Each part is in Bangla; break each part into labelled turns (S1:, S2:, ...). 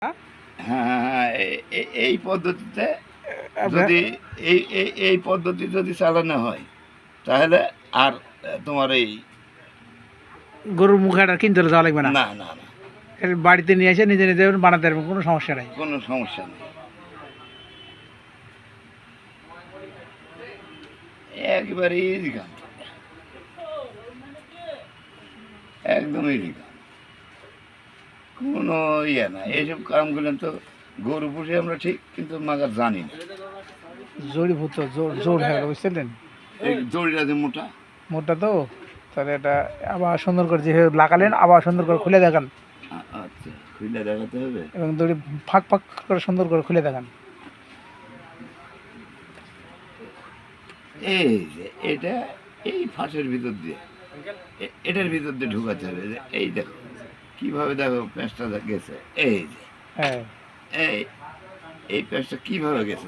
S1: হ্যাঁ, এই পদ্ধতিতে যদি এই পদ্ধতি যদি চালানো হয় তাহলে আর তোমার এই
S2: গরুর মুখাটা কিনতে যাওয়া লাগবে না,
S1: না না না
S2: বাড়িতে নিয়ে এসে নিজে নিজে বানাতে পারবেন, কোনো সমস্যা নাই।
S1: কোনো সমস্যা নেই, একেবারে ইজি কাম, একদম ইজি কাম, কোনো ইয়ে না। এইসব কামগুলো তো গরু পুষে আমরা ঠিক, কিন্তু মাগার জানি না।
S2: জড়িভূত জোর হয়ে গেল, বুঝছিলেন?
S1: এই দড়িটা যে মোটা
S2: মোটা তো, তাহলে এটা আবার সুন্দর করে যেভাবে লাগালেন আবার সুন্দর করে খুলে দেখান,
S1: আচ্ছা খুলে দেখাতে হবে।
S2: এবং দড়ি ফাঁক ফাঁক করে সুন্দর করে খুলে দেখান।
S1: এই যে এটা এই ফাঁসের ভিতর দিয়ে এটার ভিতর দিয়ে ঢুকাতে হবে। যে এই দেখো কিভাবে, দেখো প্যাঁচটা গেছে, এই যে
S2: হ্যাঁ,
S1: এই এই প্যাঁচটা কিভাবে গেছে,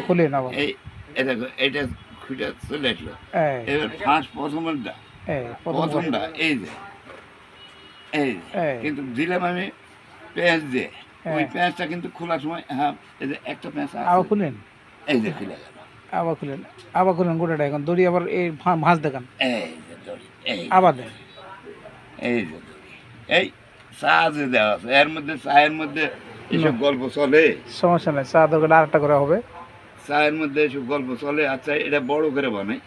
S2: খুলে নেব।
S1: এই দেখো এটা খুঁজে চলে আসলো।
S2: হ্যাঁ,
S1: এবার ফাঁস প্রথমটা, প্রথমটা এই যে এই যে, কিন্তু দিলাম আমি পেঁয়াজ দিয়ে, ওই পেঁয়াজটা কিন্তু খোলার সময়, হ্যাঁ এই যে একটা পেঁয়াজ
S2: আবার খুলেন,
S1: এই যে খুলে গেল,
S2: আবার খুলেন, আবার খুলেন গোটাটা। এখন দড়ি আবার এই ভাঁজ দেখান,
S1: এই যে দড়ি, এই
S2: আবার দেন।
S1: এই যে দড়ি, এই চা যে দেওয়া আছে এর মধ্যে, চায়ের মধ্যে এসব গল্প চলে,
S2: সমস্যা নাই, চা দরকার আরেকটা করে হবে।
S1: চায়ের মধ্যে এসব গল্প চলে। আচ্ছা এটা বড় করে বানাই।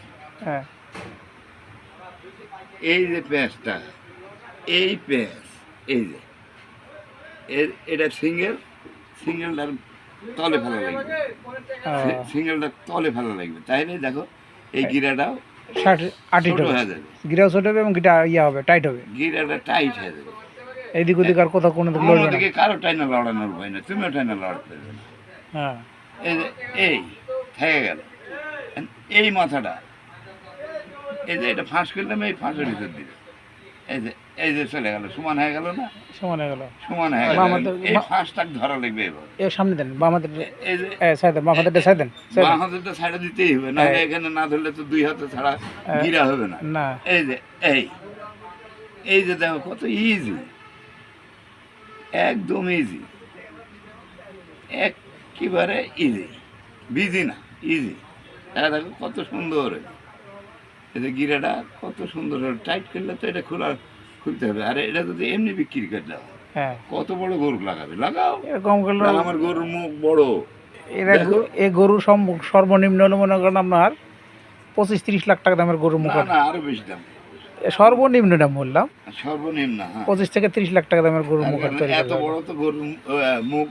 S2: হ্যাঁ,
S1: এই যে পেঁয়াজটা, এই পেঁয়াজ, এই যে এটা সিঙ্গেলটার তলে ফেলা লাগবে, সিঙ্গেলটার তলে ফেলা লাগবে, তাইলে দেখো এই গিরাটাও ছোট হয়ে যাবে,
S2: গিরাও ছোট হবে এবং গিটা ইয়া হবে, টাইট হবে,
S1: গিরাটা টাইট হয়ে যাবে।
S2: এইদিক ওদিক আর কোথাও কোনো দিক লড়বে না।
S1: ওদিকে কারো টাইনা লড়ানোর ভয় না, তুমিও টাইনা লড়াতে পারবে না।
S2: হ্যাঁ,
S1: এই যে এই থেকে গেল, এই মাথাটা, এই যে এটা ফাঁস করলাম, এই ফাঁসের ভিতর দিলে এই যে চলে গেল, সমান হয়ে গেল না,
S2: সমান হয়ে গেল।
S1: সমান হয়ে গেল। এই ফাঁসটা ধরা লাগবে এবার,
S2: এর সামনে দেন, বাম হাতের
S1: এই যে
S2: সাইড দেন, বাম হাতেরটা সাইড দেন।
S1: বাঁ হাতেরটা সাইডে দিতেই হবে, না এখানে না ধরলে তো দুই হাতে ছাড়া গিরা হবে না।
S2: না,
S1: এই যে এই যে দেখো কত ইজি, একদম ইজি, একেবারে ইজি, বিজি না, ইজি। দেখো কত সুন্দর, এই যে গিরাটা কত সুন্দর, টাইট করলে তো এটা খুলতে হবে। আর এটা যদি এমনি বিক্রি করে দাও,
S2: হ্যাঁ,
S1: কত বড় গরু লাগাবে, লাগাও,
S2: এরকম করলে
S1: আমার গরুর মুখ বড়।
S2: এই গরু সর্বনিম্ন হলো মনে করেন আপনার 25-30 লাখ টাকা দামের গরুর মুখ,
S1: না আরো বেশি দাম,
S2: সর্বনিম্ন দাম বললাম,
S1: সর্বনিম্ন, হ্যাঁ
S2: 25-30 লাখ টাকা দামের গরুর মুখ তৈরি
S1: এত বড় তো গরুর মুখ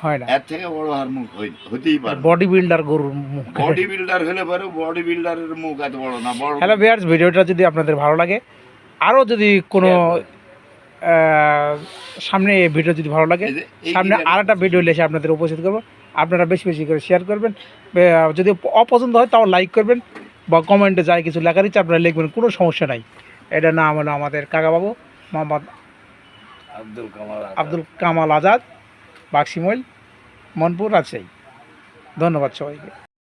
S2: হয় না,
S1: এর থেকে বড় আর মুখ হতেই পারে।
S2: বডি বিল্ডার গরুর মুখ,
S1: বডি বিল্ডার হলে পারে, বডি বিল্ডারের মুখ এত বড় না, বড়।
S2: হ্যালো ভিউয়ার্স, ভিডিওটা যদি আপনাদের ভালো লাগে, আরও যদি কোনো সামনে ভিডিও যদি ভালো লাগে, সামনে আর একটা ভিডিও এসে আপনাদের উপস্থিত করবো। আপনারা বেশি বেশি করে শেয়ার করবেন, যদি অপছন্দ হয় তাও লাইক করবেন, বা কমেন্টে যাই কিছু লেখার ইচ্ছে আপনারা লিখবেন, কোনো সমস্যা নাই। এটা নাম হলো আমাদের কাকাবাবু মোহাম্মদ আব্দুল কামাল আজাদ, বাক্সিমইল, মনপুর, রাজশাহী। ধন্যবাদ সবাইকে।